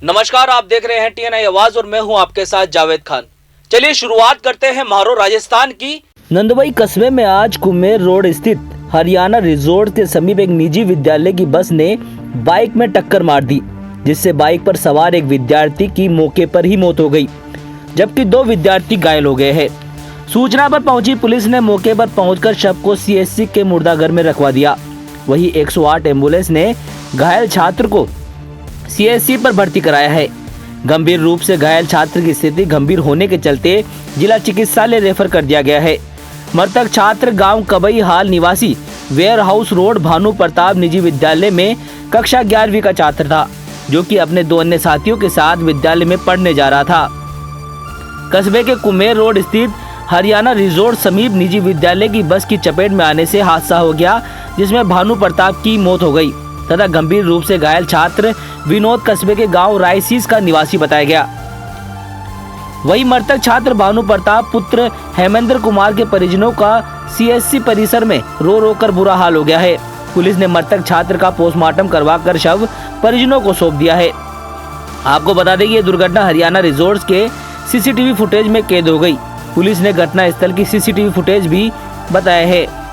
नमस्कार, आप देख रहे हैं टीएनआई आवाज और मैं हूं आपके साथ जावेद खान। चलिए शुरुआत करते हैं म्हारो राजस्थान की। नंदवाई कस्बे में आज कुमेर रोड स्थित हरियाणा रिजोर्ट के समीप एक निजी विद्यालय की बस ने बाइक में टक्कर मार दी, जिससे बाइक पर सवार एक विद्यार्थी की मौके पर ही मौत हो गई, जबकि 2 विद्यार्थी घायल हो गए हैं। सूचना पर पहुंची पुलिस ने मौके पर पहुंचकर शव को सीएचसी के मुर्दाघर में रखवा दिया। वहीं 108 एम्बुलेंस ने घायल छात्र को सीएचसी पर भर्ती कराया है। गंभीर रूप से घायल छात्र की स्थिति गंभीर होने के चलते जिला चिकित्सालय रेफर कर दिया गया है। मृतक छात्र गांव कबई हाल निवासी warehouse road Bhanu Pratap निजी विद्यालय में कक्षा 11वीं का छात्र था, जो कि अपने 2 अन्य साथियों के साथ विद्यालय में पढ़ने जा रहा था। कस्बे के कुमेर रोड स्थित हरियाणा रिजोर्ट समीप निजी विद्यालय की बस की चपेट में आने से हादसा हो गया, जिसमें भानु प्रताप की मौत हो गई तथा गंभीर रूप से घायल छात्र विनोद कस्बे के गांव रायसीस का निवासी बताया गया। वहीं मृतक छात्र भानु प्रताप पुत्र हेमेंद्र कुमार के परिजनों का सीएचसी परिसर में रो रो कर बुरा हाल हो गया है। पुलिस ने मृतक छात्र का पोस्टमार्टम करवाकर शव परिजनों को सौंप दिया है। आपको बता दें कि यह दुर्घटना हरियाणा रिजोर्ट्स के सीसीटीवी फुटेज में कैद हो गई। पुलिस ने घटना स्थल की सीसीटीवी फुटेज भी बताया है।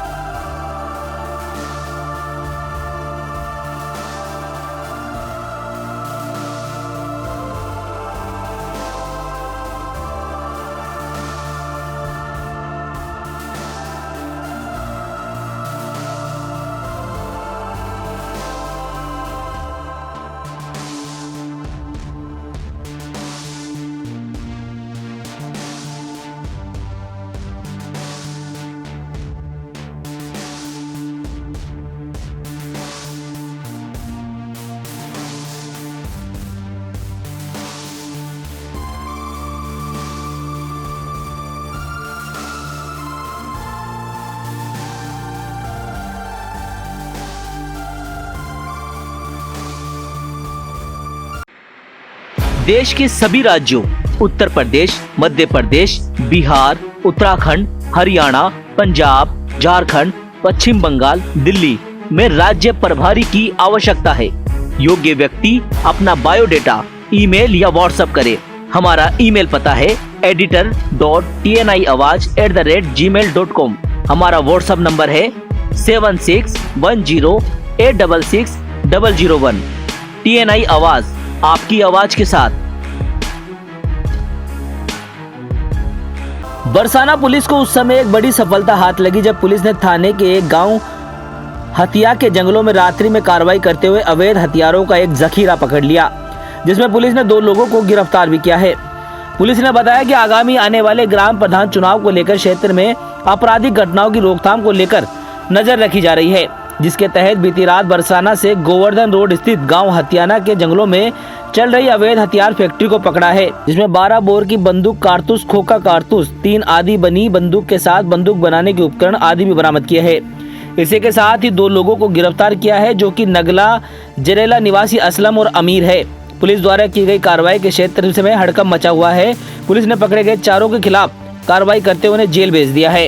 देश के सभी राज्यों उत्तर प्रदेश, मध्य प्रदेश, बिहार, उत्तराखंड, हरियाणा, पंजाब, झारखंड, पश्चिम बंगाल, दिल्ली में राज्य प्रभारी की आवश्यकता है। योग्य व्यक्ति अपना बायोडेटा ईमेल या व्हाट्सएप करे। हमारा ईमेल पता है editor.tniawaz@gmail.com। हमारा व्हाट्सएप नंबर है 7610866001। TNI आवाज, आपकी आवाज के साथ। बरसाना पुलिस को उस समय एक बड़ी सफलता हाथ लगी जब पुलिस ने थाने के एक गांव हथिया के जंगलों में रात्रि में कार्रवाई करते हुए अवैध हथियारों का एक जखीरा पकड़ लिया, जिसमें पुलिस ने 2 लोगों को गिरफ्तार भी किया है। पुलिस ने बताया कि आगामी आने वाले ग्राम प्रधान चुनाव को लेकर क्षेत्र में आपराधिक घटनाओं की रोकथाम को लेकर नजर रखी जा रही है, जिसके तहत बीती रात बरसाना से गोवर्धन रोड स्थित गांव हथियाना के जंगलों में चल रही अवैध हथियार फैक्ट्री को पकड़ा है, जिसमें 12 बोर की बंदूक, कारतूस, खोखा कारतूस, 3 आदि बनी बंदूक के साथ बंदूक बनाने के उपकरण आदि भी बरामद किए हैं। इसी के साथ ही 2 लोगों को गिरफ्तार किया है, जो कि नगला जरेला निवासी असलम और अमीर है। पुलिस द्वारा की गई कार्रवाई के क्षेत्र में हड़कंप मचा हुआ है। पुलिस ने पकड़े गए 4 के खिलाफ कार्रवाई करते हुए उन्हें जेल भेज दिया है।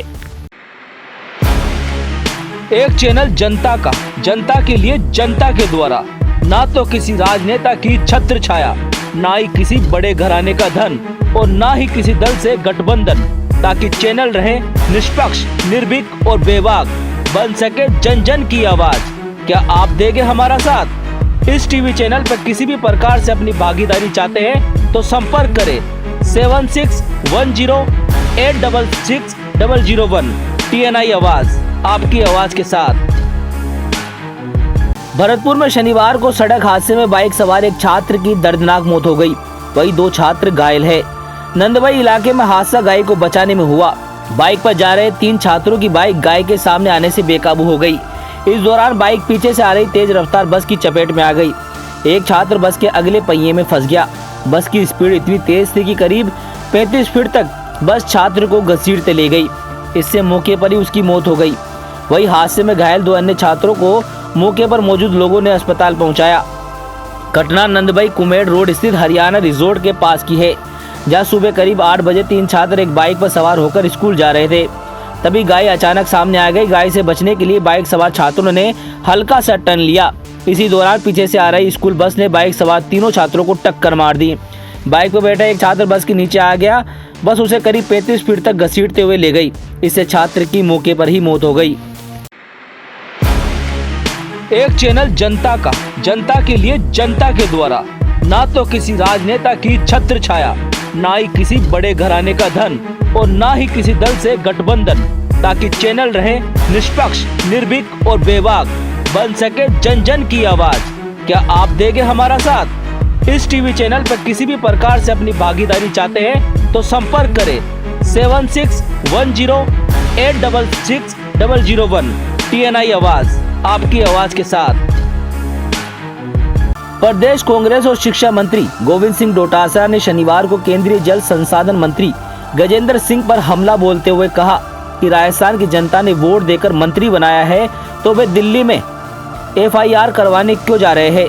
एक चैनल जनता का, जनता के लिए, जनता के द्वारा। ना तो किसी राजनेता की छत्र छाया, ना ही किसी बड़े घराने का धन और ना ही किसी दल से गठबंधन, ताकि चैनल रहे निष्पक्ष, निर्भीक और बेबाक, बन सके जन जन की आवाज। क्या आप देंगे हमारा साथ? इस टीवी चैनल पर किसी भी प्रकार से अपनी भागीदारी चाहते हैं तो संपर्क करें 7610866001। TNI आवाज, आपकी आवाज के साथ। भरतपुर में शनिवार को सड़क हादसे में बाइक सवार एक छात्र की दर्दनाक मौत हो गई, वही 2 छात्र घायल है। नंदवाई इलाके में हादसा गाय को बचाने में हुआ। बाइक पर जा रहे 3 छात्रों की बाइक गाय के सामने आने से बेकाबू हो गई। इस दौरान बाइक पीछे से आ रही तेज रफ्तार बस की चपेट में आ गई। एक छात्र बस के अगले पहिए में फंस गया। बस की स्पीड इतनी तेज थी कि करीब 35 फीट तक बस छात्र को घसीटते ले गई। इससे मौके पर ही उसकी मौत हो गई। वही हादसे में घायल 2 अन्य छात्रों को मौके पर मौजूद लोगों ने अस्पताल पहुंचाया। घटना नंदवाई कुमेर रोड स्थित हरियाणा रिजोर्ट के पास की है, जहां सुबह करीब 8 बजे 3 छात्र एक बाइक पर सवार होकर स्कूल जा रहे थे। तभी गाय अचानक सामने आ गई। गाय से बचने के लिए बाइक सवार छात्रों ने हल्का सा टर्न लिया, इसी दौरान पीछे से आ रही स्कूल बस ने बाइक सवार तीनों छात्रों को टक्कर मार दी। बाइक पर बैठा एक छात्र बस के नीचे आ गया। बस उसे करीब 35 फीट तक घसीटते हुए ले गई। इससे छात्र की मौके पर ही मौत हो गई। एक चैनल जनता का, जनता के लिए, जनता के द्वारा, ना तो किसी राजनेता की छत्र छाया, ना ही किसी बड़े घराने का धन और ना ही किसी दल से गठबंधन, ताकि चैनल रहे निष्पक्ष, निर्भीक और बेबाक, बन सके जन जन की आवाज। क्या आप देंगे हमारा साथ? इस टीवी चैनल पर किसी भी प्रकार से अपनी भागीदारी चाहते हैं तो संपर्क करें 7610866001। TNI आवाज, आपकी आवाज के साथ। प्रदेश कांग्रेस और शिक्षा मंत्री गोविंद सिंह डोटासरा ने शनिवार को केंद्रीय जल संसाधन मंत्री गजेंद्र सिंह पर हमला बोलते हुए कहा कि राजस्थान की जनता ने वोट देकर मंत्री बनाया है तो वे दिल्ली में FIR करवाने क्यों जा रहे हैं?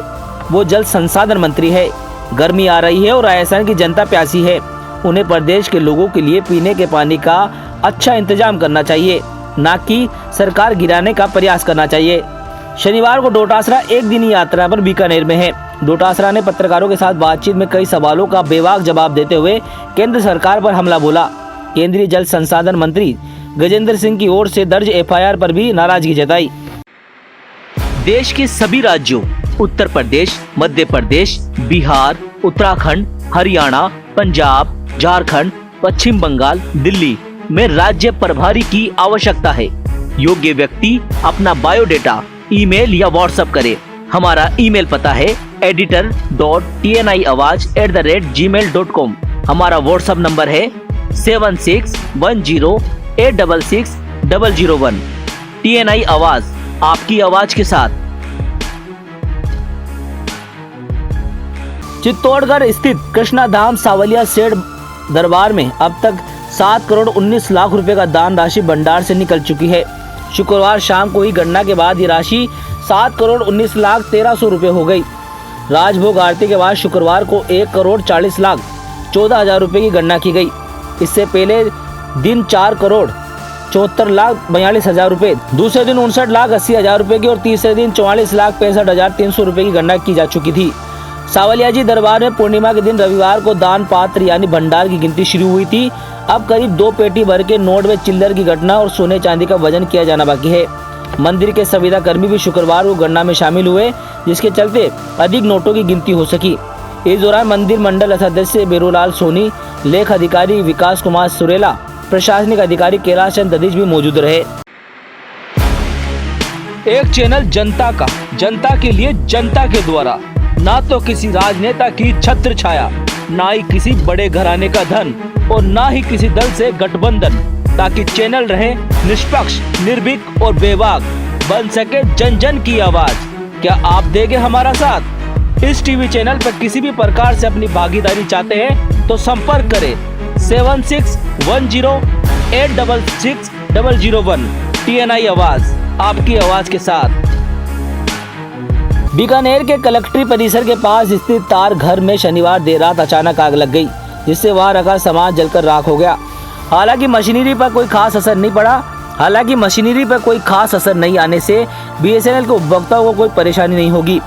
वो जल संसाधन मंत्री है। गर्मी आ रही है और राजस्थान की जनता प्यासी है। उन्हें प्रदेश के लोगों के लिए पीने के पानी का अच्छा इंतजाम करना चाहिए, ना कि सरकार गिराने का प्रयास करना चाहिए। शनिवार को डोटासरा एक दिनी यात्रा पर बीकानेर में है। डोटासरा ने पत्रकारों के साथ बातचीत में कई सवालों का बेबाक जवाब देते हुए केंद्र सरकार पर हमला बोला। केंद्रीय जल संसाधन मंत्री गजेंद्र सिंह की ओर से दर्ज FIR पर भी नाराजगी जताई। देश के सभी राज्यों उत्तर प्रदेश, मध्य प्रदेश, बिहार, उत्तराखंड, हरियाणा, पंजाब, झारखंड, पश्चिम बंगाल, दिल्ली में राज्य प्रभारी की आवश्यकता है। योग्य व्यक्ति अपना बायोडेटा ईमेल या व्हाट्सएप करे। हमारा ईमेल पता है editor.tniawaz@gmail.com। हमारा व्हाट्सएप नंबर है 7610866001। TNI आवाज, आपकी आवाज के साथ। चित्तौड़गढ़ स्थित कृष्णाधाम सावलिया सेठ दरबार में अब तक 7 करोड़ 19 लाख रुपए का दान राशि भंडार से निकल चुकी है। शुक्रवार शाम को ही गणना के बाद ये राशि 7 करोड़ 19 लाख 1300 रुपए हो गई। राजभोग आरती के बाद शुक्रवार को 1 करोड़ 40 लाख 14 हजार रुपए की गणना की गई। इससे पहले दिन 4 करोड़ 74 लाख 42 हजार रुपए, दूसरे दिन 59 लाख 80 हजार रुपए की और तीसरे दिन 44 लाख 65 हजार 300 रुपए की गणना की जा चुकी थी। सावलिया जी दरबार में पूर्णिमा के दिन रविवार को दान पात्र यानी भंडार की गिनती शुरू हुई थी। अब करीब 2 पेटी भर के नोट में चिल्लर की घटना और सोने चांदी का वजन किया जाना बाकी है। मंदिर के संविदा कर्मी भी शुक्रवार को गणना में शामिल हुए, जिसके चलते अधिक नोटों की गिनती हो सकी। इस दौरान मंदिर मंडल सदस्य बेरोलाल सोनी, लेख अधिकारी विकास कुमार सुरेला, प्रशासनिक अधिकारी कैलाश चंद ददीज भी मौजूद रहे। एक चैनल जनता का, जनता के लिए, जनता के द्वारा, ना तो किसी राजनेता की छत्र छाया, ना ही किसी बड़े घराने का धन और ना ही किसी दल से गठबंधन, ताकि चैनल रहे निष्पक्ष, निर्भीक और बेबाक, बन सके जन जन की आवाज। क्या आप देंगे हमारा साथ? इस टीवी चैनल पर किसी भी प्रकार से अपनी भागीदारी चाहते हैं तो संपर्क करें 7610866001। TNI आवाज, आपकी आवाज के साथ। बीकानेर के कलेक्ट्री परिसर के पास स्थित तार घर में शनिवार देर रात अचानक आग लग गई, जिससे वहां रखा सामान जलकर राख हो गया। हालांकि मशीनरी पर कोई खास असर नहीं आने से BSNL के उपभोक्ताओं को कोई परेशानी नहीं होगी।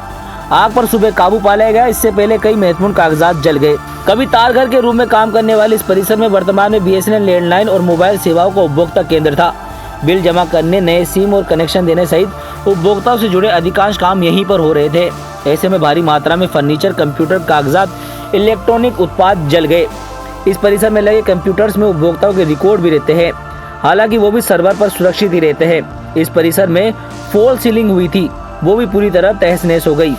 आग पर सुबह काबू पा लिया गया। इससे पहले कई महत्वपूर्ण कागजात जल गए। कभी तार घर के रूप में काम करने वाले इस परिसर में वर्तमान में BSNL लैंडलाइन और मोबाइल सेवाओं का उपभोक्ता केंद्र था। बिल जमा करने, नए सिम और कनेक्शन देने सहित उपभोक्ताओं से जुड़े अधिकांश काम यहीं पर हो रहे थे। ऐसे में भारी मात्रा में फर्नीचर, कंप्यूटर, कागजात, इलेक्ट्रॉनिक उत्पाद जल गए। इस परिसर में लगे कंप्यूटर्स में उपभोक्ताओं के रिकॉर्ड भी रहते हैं, हालांकि वो भी सर्वर पर सुरक्षित ही रहते हैं। इस परिसर में फॉल सीलिंग हुई थी, वो भी पूरी तरह तहस-नहस हो गई।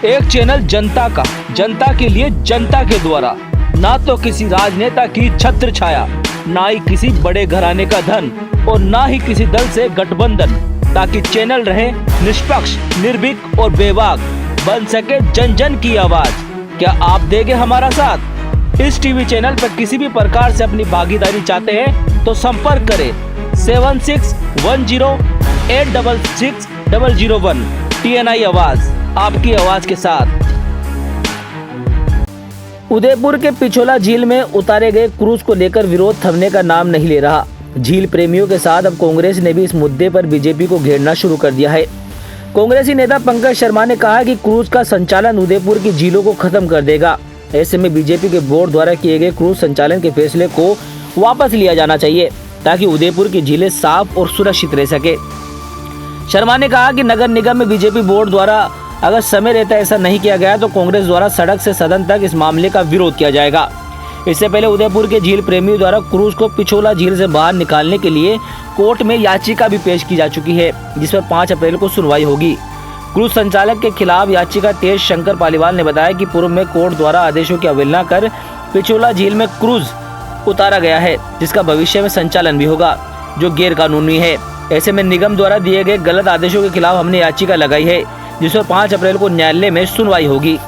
एक चैनल जनता का, जनता के लिए, जनता के द्वारा, ना तो किसी राजनेता की छत्र छाया, ना ही किसी बड़े घराने का धन और ना ही किसी दल से गठबंधन, ताकि चैनल रहे निष्पक्ष, निर्भीक और बेबाक, बन सके जन जन की आवाज। क्या आप देंगे हमारा साथ? इस टीवी चैनल पर किसी भी प्रकार से अपनी भागीदारी चाहते हैं तो संपर्क करें 7610866001। TNI आवाज, आपकी आवाज के साथ। उदयपुर के पिछोला झील में उतारे गए क्रूज को लेकर विरोध थमने का नाम नहीं ले रहा। झील प्रेमियों के साथ अब कांग्रेस ने भी इस मुद्दे पर बीजेपी को घेरना शुरू कर दिया है। कांग्रेसी नेता पंकज शर्मा ने कहा कि क्रूज का संचालन उदयपुर की झीलों को खत्म कर देगा। ऐसे में बीजेपी के बोर्ड द्वारा किए गए क्रूज संचालन के फैसले को वापस लिया जाना चाहिए ताकि उदयपुर की झीलें साफ और सुरक्षित रह सके। शर्मा ने कहा कि नगर निगम में बीजेपी बोर्ड द्वारा अगर समय रहता ऐसा नहीं किया गया तो कांग्रेस द्वारा सड़क से सदन तक इस मामले का विरोध किया जाएगा। इससे पहले उदयपुर के झील प्रेमियों द्वारा क्रूज को पिछोला झील से बाहर निकालने के लिए कोर्ट में याचिका भी पेश की जा चुकी है, जिस पर 5 अप्रैल को सुनवाई होगी। क्रूज संचालक के खिलाफ याचिका तेज शंकर पालीवाल ने बताया कि पूर्व में कोर्ट द्वारा आदेशों की अवहेलना कर पिछोला झील में क्रूज उतारा गया है, जिसका भविष्य में संचालन भी होगा, जो गैर कानूनी है। ऐसे में निगम द्वारा दिए गए गलत आदेशों के खिलाफ हमने याचिका लगाई है, जिस पर 5 अप्रैल को न्यायालय में सुनवाई होगी।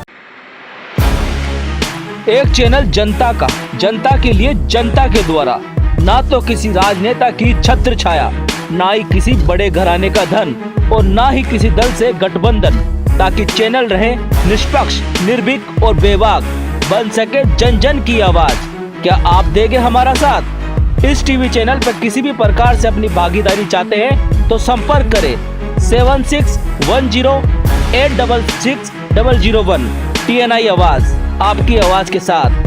एक चैनल जनता का, जनता के लिए, जनता के द्वारा, ना तो किसी राजनेता की छत्र छाया, ना ही किसी बड़े घराने का धन और ना ही किसी दल से गठबंधन, ताकि चैनल रहे निष्पक्ष, निर्भीक और बेबाक, बन सके जन जन की आवाज। क्या आप देंगे हमारा साथ? इस टीवी चैनल पर किसी भी प्रकार से अपनी भागीदारी चाहते हैं तो संपर्क करें 7610866001। TNI आवाज, आपकी आवाज के साथ।